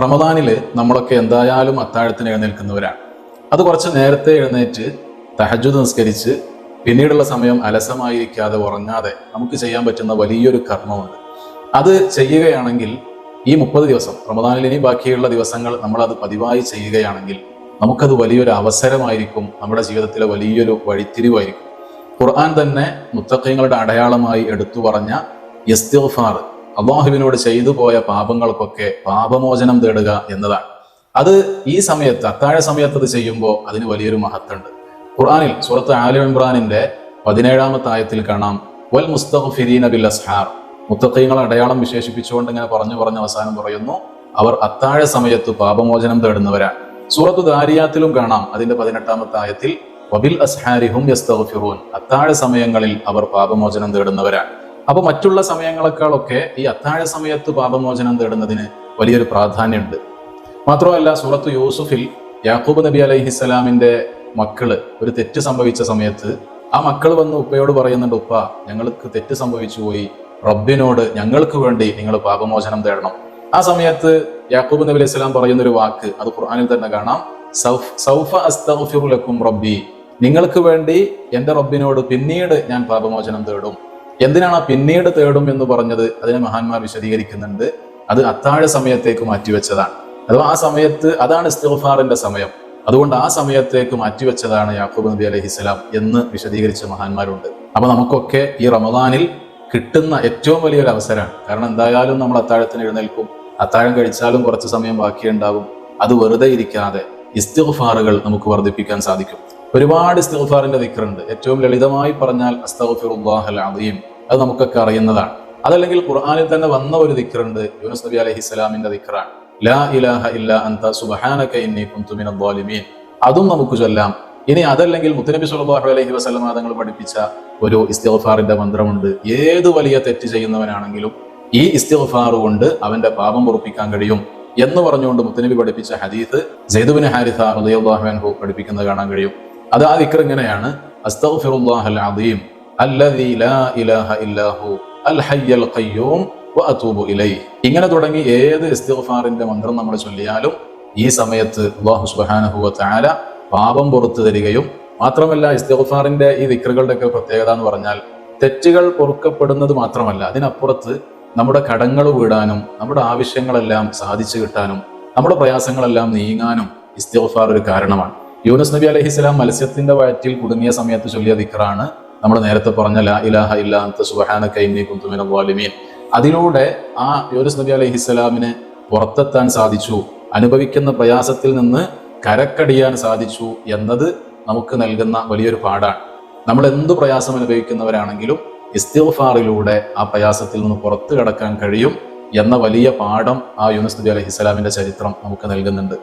റമദാനിൽ നമ്മളൊക്കെ എന്തായാലും അത്താഴത്തിന് എഴുന്നേൽക്കുന്നവരാണ്. അത് കുറച്ച് നേരത്തെ എഴുന്നേറ്റ് തഹജ്ജുദ് നിസ്കരിച്ച് പിന്നീടുള്ള സമയം അലസമായിരിക്കാതെ ഉറങ്ങാതെ നമുക്ക് ചെയ്യാൻ പറ്റുന്ന വലിയൊരു കർമ്മമുണ്ട്. അത് ചെയ്യുകയാണെങ്കിൽ ഈ 30 ദിവസം റമദാനിൽ ഇനി ബാക്കിയുള്ള ദിവസങ്ങൾ നമ്മളത് പതിവായി ചെയ്യുകയാണെങ്കിൽ നമുക്കത് വലിയൊരു അവസരമായിരിക്കും, നമ്മുടെ ജീവിതത്തിലെ വലിയൊരു വഴിത്തിരിവായിരിക്കും. ഖുർആൻ തന്നെ മുത്തഖീങ്ങളുടെ അടയാളമായി എടുത്തു പറഞ്ഞ ഇസ്തിഗ്ഫാർ, അള്ളാഹുവിനോട് ചെയ്തു പോയ പാപങ്ങൾക്കൊക്കെ പാപമോചനം തേടുക എന്നതാണ്. അത് ഈ സമയത്ത് അത്താഴ സമയത്ത് അത് ചെയ്യുമ്പോൾ അതിന് വലിയൊരു മഹത്തുണ്ട്. ഖുർആനിൽ സൂറത്ത് ആലി ഇംറാനിന്റെ 17-ാമത്തെ ആയത്തിൽ കാണാം, വൽ മുസ്തഗ്ഫിരീന ബിൽ അസ്ഹാർ. മുത്തഖീങ്ങളെ അടയാളം വിശേഷിപ്പിച്ചുകൊണ്ട് ഇങ്ങനെ പറഞ്ഞു അവസാനം പറയുന്നു, അവർ അത്താഴ സമയത്ത് പാപമോചനം തേടുന്നവരാണ്. സൂറത്തു ദാരിയാത്തിലും കാണാം അതിന്റെ 18-ാമത്തെ ആയത്തിൽ, വബിൽ അസ്ഹാരിഹും യസ്തഗ്ഫിറൂൻ. അത്താഴ സമയങ്ങളിൽ അവർ പാപമോചനം തേടുന്നവരാണ്. അപ്പൊ മറ്റുള്ള സമയങ്ങളെക്കാളൊക്കെ ഈ അത്താഴ സമയത്ത് പാപമോചനം തേടുന്നതിന് വലിയൊരു പ്രാധാന്യമുണ്ട്. മാത്രമല്ല സൂറത്ത് യൂസുഫിൽ യാക്കൂബ് നബി അലൈഹിസ്സലാമിന്റെ മക്കള് ഒരു തെറ്റ് സംഭവിച്ച സമയത്ത് ആ മക്കൾ വന്ന് ഉപ്പയോട് പറയുന്നുണ്ട്, ഉപ്പ ഞങ്ങൾക്ക് തെറ്റ് സംഭവിച്ചു പോയി, റബ്ബിനോട് ഞങ്ങൾക്ക് വേണ്ടി നിങ്ങൾ പാപമോചനം തേടണം. ആ സമയത്ത് യാക്കൂബ് നബി അലൈഹി സ്വലാം പറയുന്ന ഒരു വാക്ക് അത് ഖുർആനിൽ തന്നെ കാണാം, സൗഫ അസ്തഗ്ഫിറു ലക്കും റബ്ബി. നിങ്ങൾക്ക് വേണ്ടി എന്റെ റബ്ബിനോട് പിന്നീട് ഞാൻ പാപമോചനം തേടും. എന്തിനാണ് പിന്നീട് തേടും എന്ന് പറഞ്ഞത്? അതിനെ മഹാന്മാർ വിശദീകരിക്കുന്നുണ്ട്. അത് അത്താഴ സമയത്തേക്ക് മാറ്റിവെച്ചതാണ്. അഥവാ ആ സമയത്ത് അതാണ് ഇസ്തിഗ്ഫാറിന്റെ സമയം. അതുകൊണ്ട് ആ സമയത്തേക്ക് മാറ്റിവെച്ചതാണ് യാക്കൂബ് നബി അലൈഹിസ്സലാം എന്ന് വിശദീകരിച്ച മഹാന്മാരുണ്ട്. അപ്പൊ നമുക്കൊക്കെ ഈ റമദാനിൽ കിട്ടുന്ന ഏറ്റവും വലിയൊരു അവസരമാണ്. കാരണം എന്തായാലും നമ്മൾ അത്താഴത്തിന് എഴുന്നേൽക്കും, അത്താഴം കഴിച്ചാലും കുറച്ച് സമയം ബാക്കിയുണ്ടാകും. അത് വെറുതെ ഇരിക്കാതെ ഇസ്തിഗ്ഫാറുകൾ നമുക്ക് വർദ്ധിപ്പിക്കാൻ സാധിക്കും. ഒരുപാട് ഇസ്തിഗ്ഫാറിന്റെ ദിക്റുണ്ട്. ഏറ്റവും ലളിതമായി പറഞ്ഞാൽ അസ്തഗ്ഫിറുല്ലാഹൽ അദീം, അത് നമുക്കൊക്കെ അറിയുന്നതാണ്. അതല്ലെങ്കിൽ ഖുർആനിൽ തന്നെ വന്ന ഒരു ദിക്റുണ്ട്, യൂനുസ് നബി അലൈഹിസ്സലാമിന്റെ ദിക്റാണ്, ലാ ഇലാഹ ഇല്ലാ അൻത സുബ്ഹാനക ഇന്നി കുൻതു മിനൽ ളാലിമീൻ. അതും നമുക്ക് ചൊല്ലാം. ഇനി അതല്ലെങ്കിൽ മുത്തനബി സ്വല്ലല്ലാഹു അലൈഹി വസല്ലം തങ്ങൾ പഠിപ്പിച്ച ഒരു ഇസ്തിഗ്ഫാറിന്റെ മന്ത്രമുണ്ട്. ഏത് വലിയ തെറ്റ് ചെയ്യുന്നവനാണെങ്കിലും ഈ ഇസ്തിഗ്ഫാർ കൊണ്ട് അവന്റെ പാപം പൊറുപ്പിക്കാൻ കഴിയും എന്ന് പറഞ്ഞുകൊണ്ട് മുത്തനബി പഠിപ്പിച്ച ഹദീസ് സയ്യിദ് ഇബ്നു ഹാരിസ റളിയല്ലാഹു അൻഹു പഠിപ്പിക്കുന്നത് കാണാൻ കഴിയും. അത് ആ ദിക്ർ ഇങ്ങനെയാണ്, അസ്തഗ്ഫിറുല്ലാഹൽ അദീം അല്ലദീ ലാ ഇലാഹ ഇല്ലാഹു അൽ ഹയ്യൽ ഖയ്യൂം വഅതൂബു ഇലൈഹി. ഇങ്ങനെ തുടങ്ങി ഏത് ഇസ്തിഗ്ഫാറിന്റെ മന്ത്രം നമ്മൾ ചൊല്ലിയാലും ഈ സമയത്ത് അല്ലാഹു സുബ്ഹാനഹു വ തആല പാപം പുറത്തു തരികയും മാത്രമല്ല, ഇസ്തിഗ്ഫാറിന്റെ ഈ ദിക്റുകളുടെ ഒക്കെ പ്രത്യേകത എന്ന് പറഞ്ഞാൽ തെറ്റുകൾ പൊറുക്കപ്പെടുന്നത് മാത്രമല്ല, അതിനപ്പുറത്ത് നമ്മുടെ കടങ്ങൾ വീടാനും നമ്മുടെ ആവശ്യങ്ങളെല്ലാം സാധിച്ചു കിട്ടാനും നമ്മുടെ പ്രയാസങ്ങളെല്ലാം നീങ്ങാനും ഇസ്തിഗ്ഫാർ ഒരു കാരണമാണ്. യൂനുസ് നബി അലൈഹിസ്സലാം മത്സ്യത്തിന്റെ വയറ്റിൽ കുടുങ്ങിയ സമയത്ത് ചൊല്ലിയ ദിക്റാണ് നമ്മൾ നേരത്തെ പറഞ്ഞ ലാ ഇലാഹ ഇല്ലാ അൻത സുബ്ഹാനക ഇന്നി കുൻതു മിനൽ ളാലിമീൻ. അതിലൂടെ ആ യൂനുസ് നബി അലൈഹിസ്സലാമിന് പുറത്തെത്താൻ സാധിച്ചു, അനുഭവിക്കുന്ന പ്രയാസത്തിൽ നിന്ന് കരക്കടിയാൻ സാധിച്ചു എന്നത് നമുക്ക് നൽകുന്ന വലിയൊരു പാഠാണ്. നമ്മൾ എന്തു പ്രയാസം അനുഭവിക്കുന്നവരാണെങ്കിലും ഇസ്തിഗ്ഫാറിലൂടെ ആ പ്രയാസത്തിൽ നിന്ന് പുറത്തു കടക്കാൻ കഴിയും എന്ന വലിയ പാഠം ആ യൂനുസ് നബി അലൈഹിസ്സലാമിന്റെ ചരിത്രം നമുക്ക് നൽകുന്നുണ്ട്.